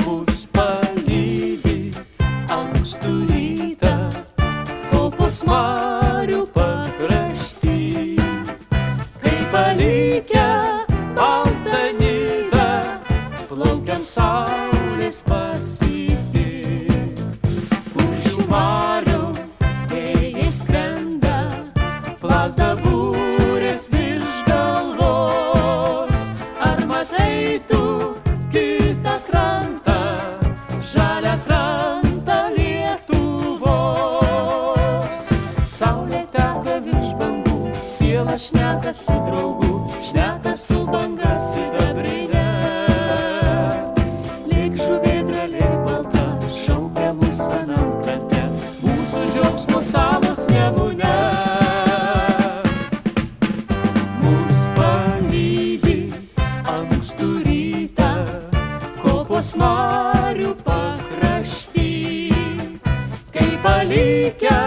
mus palydi ankstų rytą, kopos marių pakrašty. Kai palikę baltą nidą, plaukiam saulės pasipti. Už šių marių vėjas skrenda, plazda būrės virš galvos. Ar matai tu kitą krantą, žalią krantą Lietuvos? Saulė teka virš bangų, siela šneka su draugu, šneka su banga sidabrinė. Lyg žuvėdra, lyg balta, šaukia mus anam krante, mūsų džiaugsmo salos Nemune. Mus palydi ankstų rytą, kopos marių pakrašty. Kai palikę